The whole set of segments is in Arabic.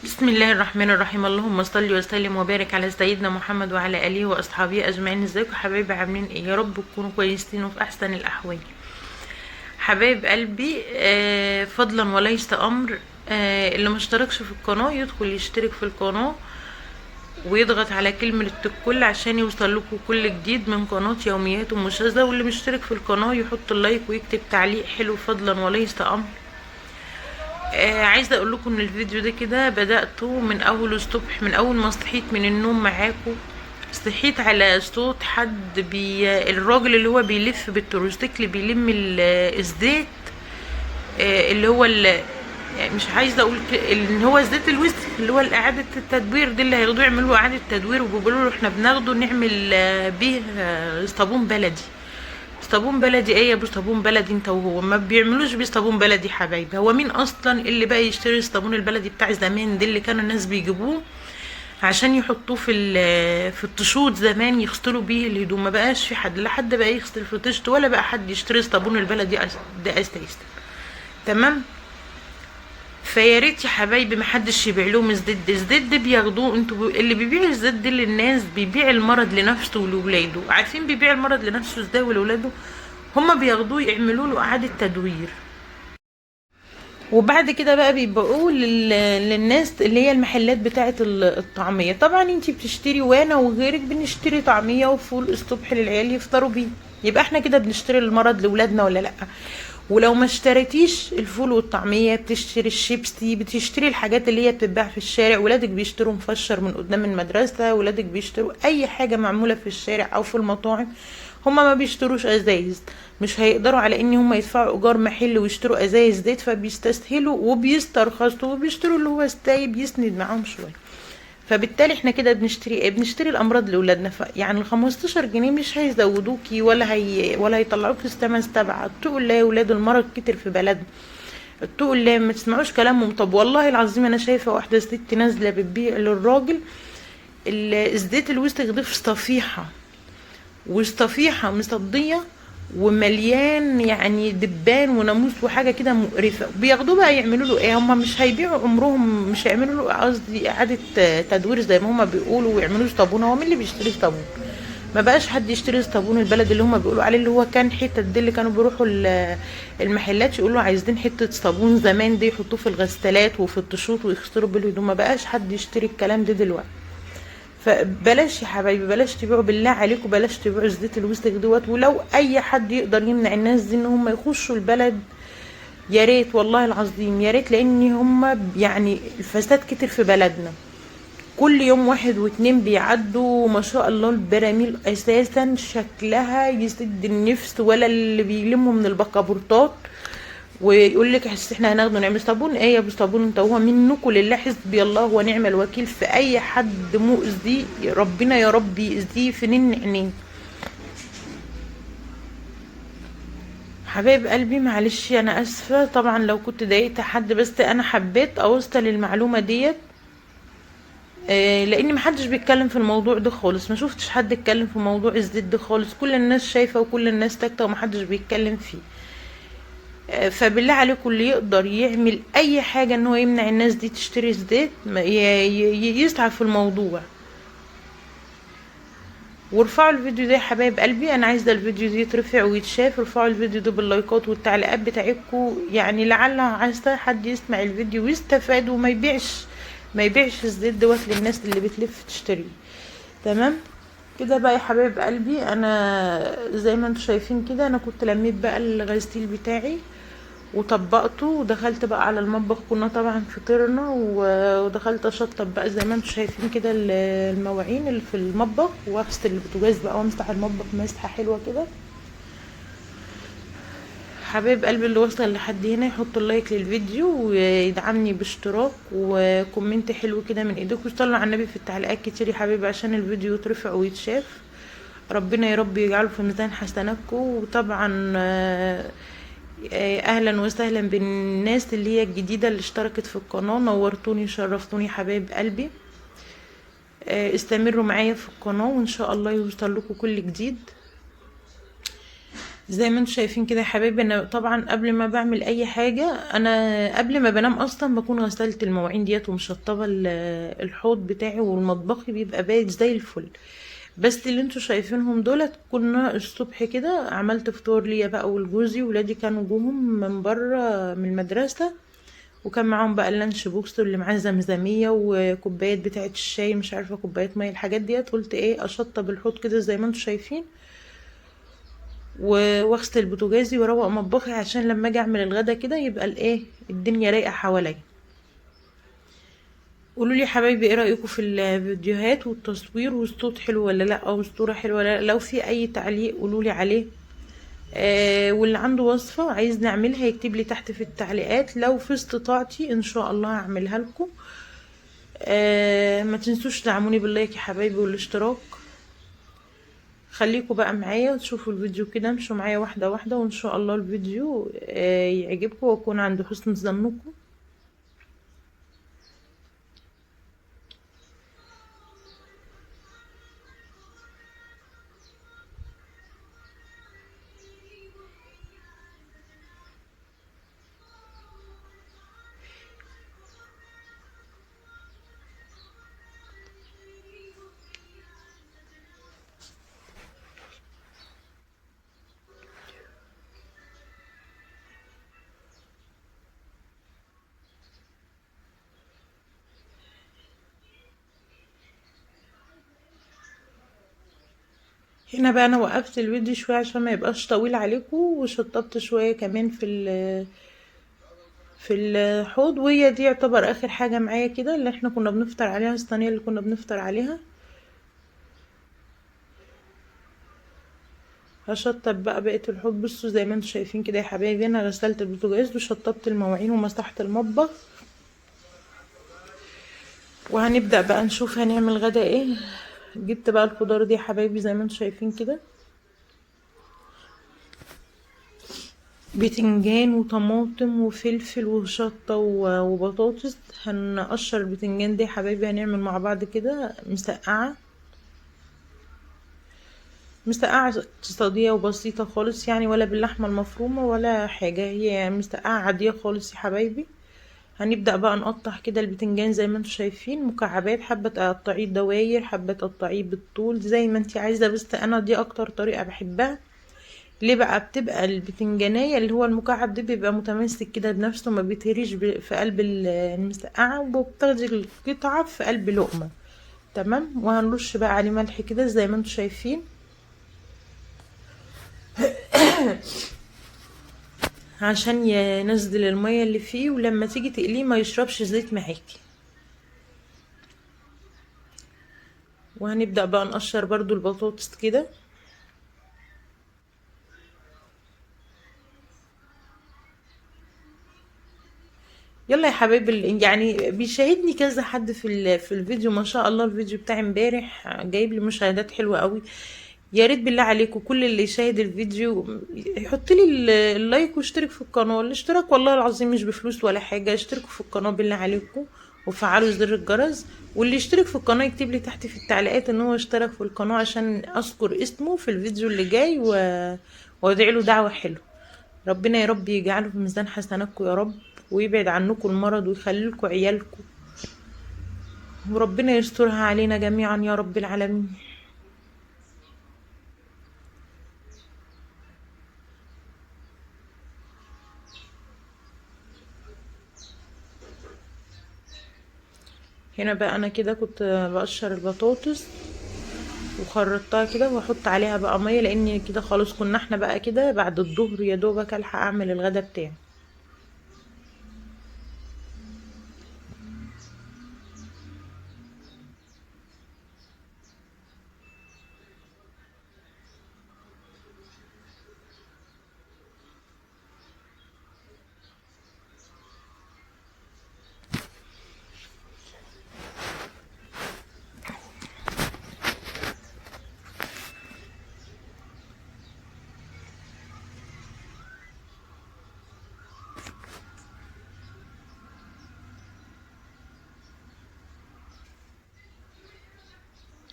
بسم الله الرحمن الرحيم. اللهم صل وسلم وبارك على سيدنا محمد وعلى اله واصحابه اجمعين. ازيكم حبايبي؟ عاملين ايه؟ يا رب تكونوا كويسين وفي احسن الاحوال. حبايب قلبي، فضلا وليس امر. اللي ما اشتركش في القناه يدخل يشترك في القناه ويضغط على كلمة الكل عشان يوصل لكم كل جديد من قناة يوميات ام شاذة. واللي مشترك في القناه يحط اللايك ويكتب تعليق حلو فضلا وليس امر. عايزه اقول لكم ان الفيديو ده كده بدأته من اول الصبح، من اول ما صحيت من النوم معاكم. صحيت على صوت حد الراجل اللي هو بيلف بالتروسيكل بيلم الزيت. اللي هو يعني مش عايزه اقول اللي هو زيت الويسك اللي هو اعاده التدوير دي اللي هياخدوه يعملوا اعاده تدوير، وبيقولوا له احنا بناخده نعمل بيه صابون بلدي. صابون بلدي ايه يا ابو صابون بلدي؟ انت وهو ما بيعملوش بيه صابون بلدي حبايبي. هو مين اصلا اللي بقى يشتري الصابون البلدي بتاع زمان ده اللي كانوا الناس بيجيبوه عشان يحطوه في الطشوت زمان يغسلوا بيه الهدوم؟ ما بقاش في حد، لا حد بقى يغسل في طشت ولا بقى حد يشتري الصابون البلدي ده اساسا. تمام. فيا ريت يا حبايبي ما حدش يبيع لهم الزيت ده. الزيت ده بياخدوه انتوا اللي بيبيع الزيت ده للناس بيبيع المرض لنفسه ولولاده. عارفين بيبيع المرض لنفسه ازاي ولولاده؟ هما بياخدوه يعملوا له اعاده تدوير، وبعد كده بقى بيبيعوه للناس اللي هي المحلات بتاعه الطعميه. طبعا انتي بتشتري وانا وغيرك بنشتري طعميه وفول الصبح للعيال يفطروا بيه، يبقى احنا كده بنشتري المرض لاولادنا ولا لا؟ ولو ما اشتريتيش الفول والطعميه بتشتري الشيبسي، بتشتري الحاجات اللي هي بتتباع في الشارع. ولادك بيشتروا مفشر من قدام المدرسه، ولادك بيشتروا اي حاجه معموله في الشارع او في المطاعم. هما ما بيشتروش ازايز، مش هيقدروا على ان هما يدفعوا ايجار محل ويشتروا ازايز زيت، فبيستسهلوا وبيسترخصوا وبيشتروا اللي هو السايب يسند معاهم شويه. فبالتالي احنا كده بنشتري ايه؟ بنشتري الامراض لاولادنا. يعني ال 15 جنيه مش هيزودوكي ولا هيطلعوكي السما السبعه. اتقوا الله يا ولاد، المرض كتر في بلدنا. اتقوا الله، ما تسمعوش كلامهم. طب والله العظيم انا شايفه واحده ست نازله بتبيع للراجل الزيت الوسخ ده في صفيحه، والصفيحة مصدية ومليان يعني دبان وناموس وحاجة كده مقرفة. بياخدوه بقى يعملوا له ايه؟ هما مش هيبيعوا عمرهم، مش هيعملوا له قصدي اعادة تدوير زي ما هما بيقولوا ويعملوا له صابون. هو مين اللي بيشتري صابون؟ ما بقاش حد يشتري الصابون البلد اللي هما بيقولوا عليه، اللي هو كان حتة دي اللي كانوا بيروحوا المحلات يقولوا عايزين حتة صابون زمان دي يحطوه في الغسالات وفي الطشوط ويغسلوا بيه الهدوم. ما بقاش حد يشتري الكلام ده دلوقتي. فبلاش يا حبايبي، بلاش تبيعوا بالله عليكم، بلاش تبيعوا الزيت الوسخ دوت. ولو اي حد يقدر يمنع الناس دي ان هم يخشوا البلد يا ريت، والله العظيم يا ريت، لان هم يعني الفساد كتر في بلدنا. كل يوم واحد واتنين بيعدوا ما شاء الله. البراميل اساسا شكلها يسد النفس، ولا اللي بيلموا من البكابورتات ويقول لك احنا هناخده نعمل صابون ايه يا ابو صابون؟ انت هو منكم لله حسبي الله ونعم الوكيل في اي حد مؤذي. ربنا يا رب يأذيه في عينين. حبايب قلبي معلش انا اسفه طبعا لو كنت ضايقت حد، بس انا حبيت اوصل المعلومه ديت. لان محدش بيتكلم في الموضوع ده خالص، ما شفتش حد اتكلم في موضوع الزيت ده خالص. كل الناس شايفه وكل الناس ساكته ومحدش بيتكلم فيه. فبالله عليكم اللي يقدر يعمل اي حاجة ان هو يمنع الناس دي تشتري زيت يسعى في الموضوع. وارفعوا الفيديو ده يا حبايب قلبي، انا عايزه الفيديو ده يترفع ويتشاف. ارفعوا الفيديو ده باللايكات والتعليقات بتاعتكم، يعني لعل عايزه حد يسمع الفيديو ويستفاد وما يبيعش، ما يبيعش الزيت دوت للناس اللي بتلف تشتريه. تمام كده بقى يا حبايب قلبي. انا زي ما انتم شايفين كده انا كنت لميت بقى الغسيل بتاعي وطبقته ودخلت بقى على المطبخ. كنا طبعا فطرنا ودخلت اشطب بقى زي ما انتم شايفين كده المواعين اللي في المطبخ، واغسل البوتاجاز بقى وامسح المطبخ مسحه حلوه كده. حبايب قلبي اللي وصل لحد هنا يحط اللايك للفيديو ويدعمني باشتراك وكومنت حلو كده من ايديكم. وصلوا على النبي في التعليقات كتير يا حبايبي عشان الفيديو يترفع ويتشاف. ربنا يا رب يجعله في ميزان حسناتكم. وطبعا اهلا وسهلا بالناس اللي هي الجديده اللي اشتركت في القناه. نورتوني شرفتوني حبايب قلبي. استمروا معايا في القناه وان شاء الله يوصل لكم كل جديد. زي ما انتم شايفين كده يا حبايبي، انا طبعا قبل ما بعمل اي حاجه، انا قبل ما بنام اصلا بكون غسلت المواعين ديت ومشطبه الحوض بتاعي، والمطبخ بيبقى بايت زي الفل. بس اللي انتوا شايفينهم دولت كنا الصبح كده عملت فطور ليا بقى ولجوزي، ولادي كانوا جوهم من بره من المدرسه، وكان معاهم بقى اللانش بوكس اللي معاه زمزميه وكوبايات بتاعه الشاي، مش عارفه كوبايات ميه، الحاجات ديت قلت ايه اشطب الحوض كده زي ما انتوا شايفين، واغسل بوتاجازي واروق مطبخي عشان لما اجي اعمل الغدا كده يبقى الايه الدنيا رايقه حواليا. قولوا لي يا حبايبي ايه رايكم في الفيديوهات والتصوير، والصوت حلو ولا لا، او الصوره حلوه ولا لا؟ لو في اي تعليق قولوا لي عليه. واللي عنده وصفه عايز نعملها يكتب لي تحت في التعليقات، لو في استطاعتي ان شاء الله هعملها لكم. ما تنسوش دعموني باللايك يا حبايبي والاشتراك. خليكم بقى معايا وتشوفوا الفيديو كده، امشوا معايا واحدة واحدة، وان شاء الله الفيديو يعجبكم واكون عند حسن ظنكم. هنا بقى انا وقفت الفيديو شوية عشان ما يبقاش طويل عليكم، وشطبت شوية كمان في الحوض، وهي دي يعتبر اخر حاجة معايا كده اللي احنا كنا بنفطر عليها، الصينية اللي كنا بنفطر عليها. هشطب بقى بقية الحوض. بصوا زي ما انتم شايفين كده يا حبايبي، انا غسلت البوتاجاز وشطبت المواعين ومسحت المطبخ، وهنبدأ بقى نشوف هنعمل غدا ايه. جبت بقى الخضار دي يا حبايبي زي ما انتم شايفين كده، بتنجان وطماطم وفلفل وشطة وبطاطس. هنقشر البتنجان دي يا حبايبي، هنعمل مع بعض كده مسقعة، مسقعة اقتصادية وبسيطة خالص يعني، ولا باللحمة المفرومة ولا حاجة، هي مسقعة عادية خالص يا حبايبي. هنبدأ بقى نقطع كده البتنجان زي ما انتم شايفين مكعبات، حبة تقطعيه دواير، حبة تقطعيه بالطول زي ما انت عايزة، بس انا دي اكتر طريقة بحبها. ليه بقى؟ بتبقى البتنجانية اللي هو المكعب ده بيبقى متماسك كده بنفسه، ما بيتهريش في قلب المسقعة، وبتاخدي القطعة في قلب لقمة. تمام. وهنرش بقى عليه ملح كده زي ما انتم شايفين عشان ينزل المية اللي فيه، ولما تيجي تقليه ما يشربش زيت معاكي. وهنبدأ بقى نقشر برضو البطاطس كده. يلا يا حبايبي، يعني بيشاهدني كذا حد في الفيديو، ما شاء الله الفيديو بتاعي امبارح جايب لي مشاهدات حلوة قوي. يا ريت بالله عليكم كل اللي يشاهد الفيديو يحط لي اللايك واشترك في القناة. الاشتراك والله العظيم مش بفلوس ولا حاجة، اشتركوا في القناة بالله عليكم وفعلوا زر الجرس. واللي يشترك في القناة يكتب لي تحت في التعليقات ان هو اشترك في القناة عشان اذكر اسمه في الفيديو اللي جاي وادعي له دعوة حلوة. ربنا يا رب يجعله في ميزان حسناتكم يا رب، ويبعد عنكم المرض ويخلي لكم عيالكم، وربنا يسترها علينا جميعا يا رب العالمين. هنا بقى انا كده كنت بقشر البطاطس وخرطتها كده، واحط عليها بقى ميه، لان كده خلاص كنا احنا بقى كده بعد الظهر يا دوبك الحق اعمل الغدا بتاعي.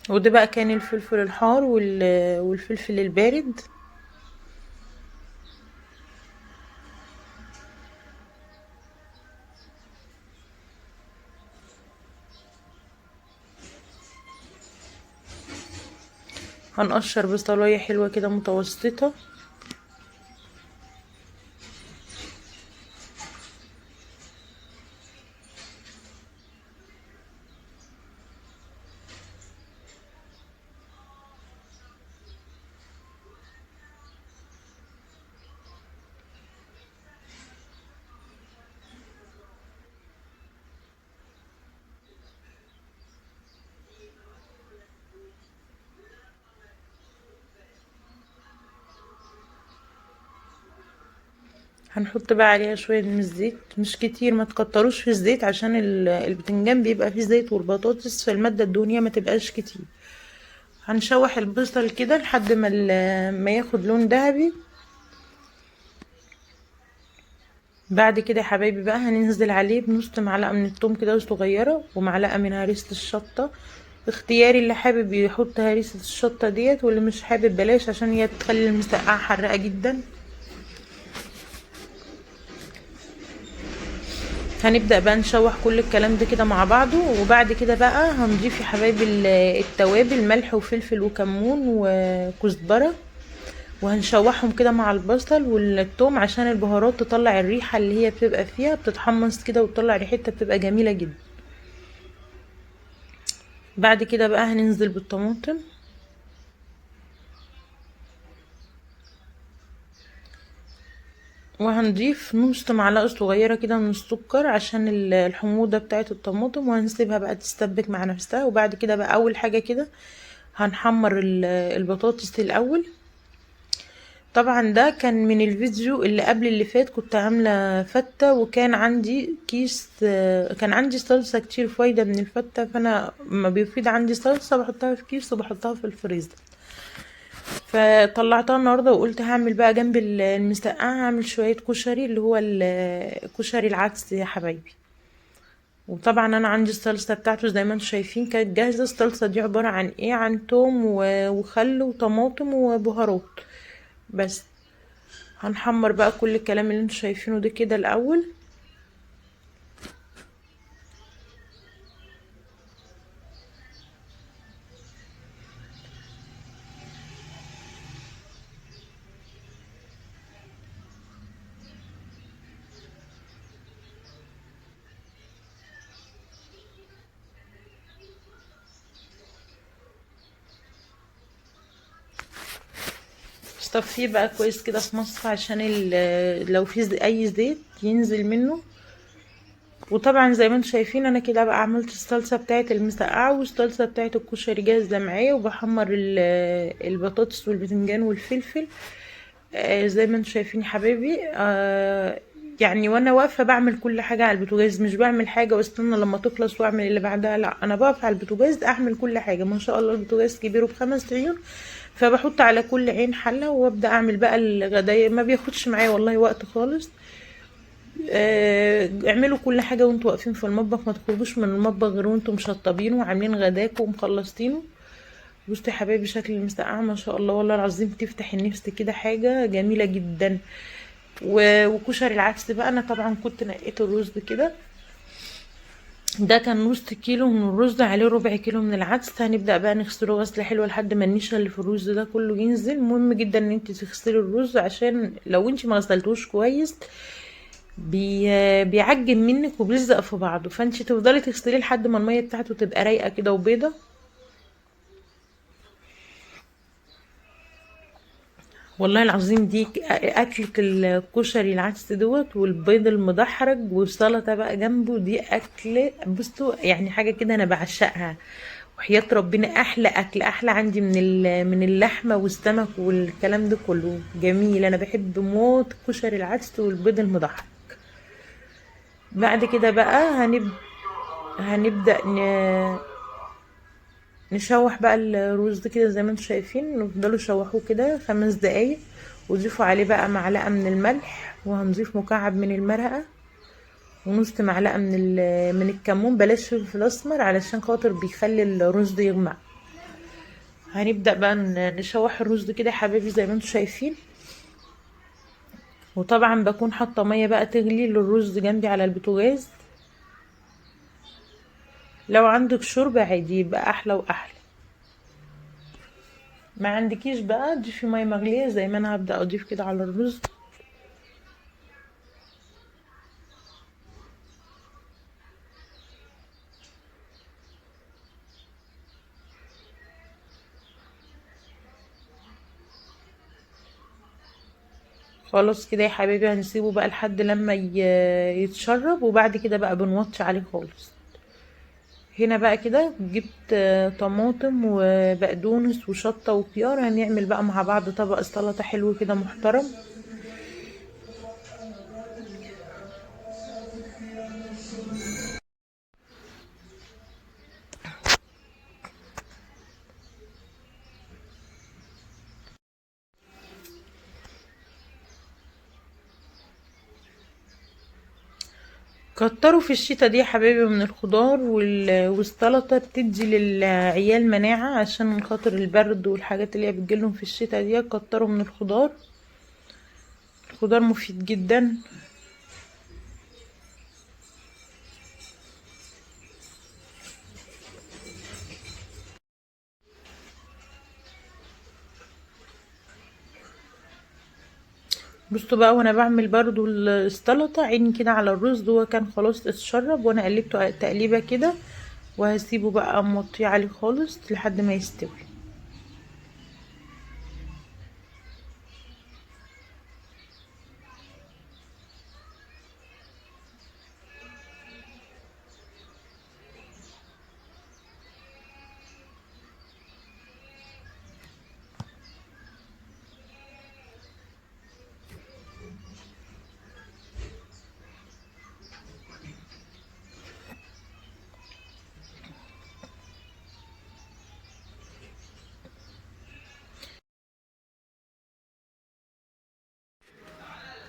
وده بقى كان الفلفل الحار والفلفل البارد. هنقشر بصلايه حلوه كده متوسطه. هنحط بقى عليها شويه من الزيت، مش كتير، ما تكتروش في الزيت عشان البتنجان بيبقى فيه زيت والبطاطس، فالماده الدهنيه ما تبقاش كتير. هنشوح البصل كده لحد ما ياخد لون ذهبي. بعد كده يا حبايبي بقى هننزل عليه بنص معلقه من الثوم كده صغيره، ومعلقه من هريسه الشطه. اختياري، اللي حابب يحط هريسه الشطه ديت، واللي مش حابب بلاش، عشان هي بتخلي المسقعه حراقه جدا. هنبدأ بقى نشوح كل الكلام ده كده مع بعضه، وبعد كده بقى هنضيف يا حبايبي التوابل، ملح وفلفل وكمون وكزبرة، وهنشوحهم كده مع البصل والثوم عشان البهارات تطلع الريحة اللي هي بتبقى فيها، بتتحمص كده وتطلع ريحتها بتبقى جميلة جدا. بعد كده بقى هننزل بالطماطم، وهنضيف نص معلقة صغيرة كده من السكر عشان الحموضة بتاعة الطماطم، وهنسيبها بقى تستبك مع نفسها. وبعد كده بقى اول حاجة كده هنحمر البطاطس الاول. طبعا ده كان من الفيديو اللي قبل اللي فات، كنت عاملة فتة، وكان عندي كيس، كان عندي صلصة كتير فايدة من الفتة، فانا ما بيفيد عندي صلصة بحطها في كيس وبحطها في الفريزر. فطلعتها النهارده وقلت هعمل بقى جنب المسقعة، هعمل شوية كشري، اللي هو كشري العدس يا حبايبي. وطبعا انا عندي الصلصة بتاعته زي ما انتم شايفين كانت جاهزة. الصلصة دي عبارة عن ايه؟ عن توم وخل وطماطم وبهارات بس. هنحمر بقى كل الكلام اللي انتم شايفينه ده كده الاول. صفيه بقى كويس كده في مصفى عشان لو في اي زيت ينزل منه. وطبعا زي ما انتم شايفين انا كده بقى عملت الصلصه بتاعه المسقعه والصلصه بتاعه الكشري جاهزه معايا، وبحمر البطاطس والبتنجان والفلفل. زي ما انتم شايفين يا حبايبي. يعني وانا واقفه بعمل كل حاجه على البوتاجاز، مش بعمل حاجه واستنى لما تخلص واعمل اللي بعدها، لا انا بقف على البوتاجاز اعمل كل حاجه. ما شاء الله البوتاجاز كبير ب5 عيون، فبحط على كل عين حله وابدا اعمل بقى الغدايا. ما بياخدش معايا والله وقت خالص. اعملوا كل حاجه وانتوا واقفين في المطبخ، ما تخرجوش من المطبخ غير وانتوا مشطبين وعاملين غداكم ومخلصينه. بصوا يا حبايبي شكل المسقعه ما شاء الله والله العظيم تفتح النفس كده، حاجه جميله جدا. وكشري العدس بقى، انا طبعا كنت نقيت الرز كده، ده كان نص كيلو من الرز عليه ربع كيلو من العدس. هنبدا بقى نغسله غسله حلوه لحد ما النشا اللي في الرز ده كله ينزل. مهم جدا ان انت تغسلي الرز، عشان لو انت ما غسلتوش كويس بيعجن منك وبيلزق في بعضه، فانت تفضلي تغسليه لحد ما الميه بتاعته تبقى رايقه كده وبيضه. والله العظيم دي اكلة الكشري العدس دوت والبيض المدحرج والسلطة بقى جنبه، دي اكل بصوا يعني حاجة كده انا بعشقها. وحياة ربنا احلى اكل، احلى عندي من اللحمة والسمك والكلام ده كله جميل. انا بحب موت كشري العدس والبيض المدحرج. بعد كده بقى هنبدأ نشوح بقى الرز كده زي ما انتم شايفين، نفضلوا شوحوه كده 5 دقايق. وضيفوا عليه بقى معلقة من الملح، وهنضيف مكعب من المرقة، ونص معلقة من الكمون. بلاش فلفل اسمر علشان خاطر بيخلي الرز يغمق. هنبدأ بقى نشوح الرز كده يا حبايبي زي ما انتم شايفين. وطبعا بكون حاطه ميه بقى تغلي للرز جنبي على البوتاجاز. لو عندك شوربه عادي يبقى احلى واحلى. ما عندكيش بقى ضيفي ميه مغليه زي ما انا هبدا اضيف كده على الرز. خلاص كده يا حبيبي، هنسيبه بقى لحد لما يتشرب، وبعد كده بقى بنوطي عليه خالص. هنا بقى كده جبت طماطم وبقدونس وشطة وخيار، هنعمل بقى مع بعض طبق سلطة حلو كده محترم. كتروا في الشتا دي يا حبايبي من الخضار والسلطة، بتدي للعيال مناعة عشان خاطر البرد والحاجات اللي هي بتجيلهم في الشتا دي. كتروا من الخضار، الخضار مفيد جدا. بصوا بقى، وانا بعمل برضو السلطة عيني كده على الرز، هو كان خلاص اتشرب وانا قلبته تقليبة كده، وهسيبه بقى موطيه عليه خالص لحد ما يستوي.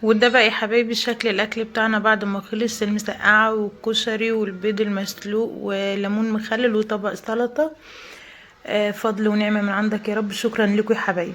وده بقى يا حبايبي شكل الاكل بتاعنا بعد ما خلص، المسقعه والكشري والبيض المسلوق وليمون مخلل وطبق سلطه. فضل ونعمه من عندك يا رب. شكرا لكم يا حبايبي.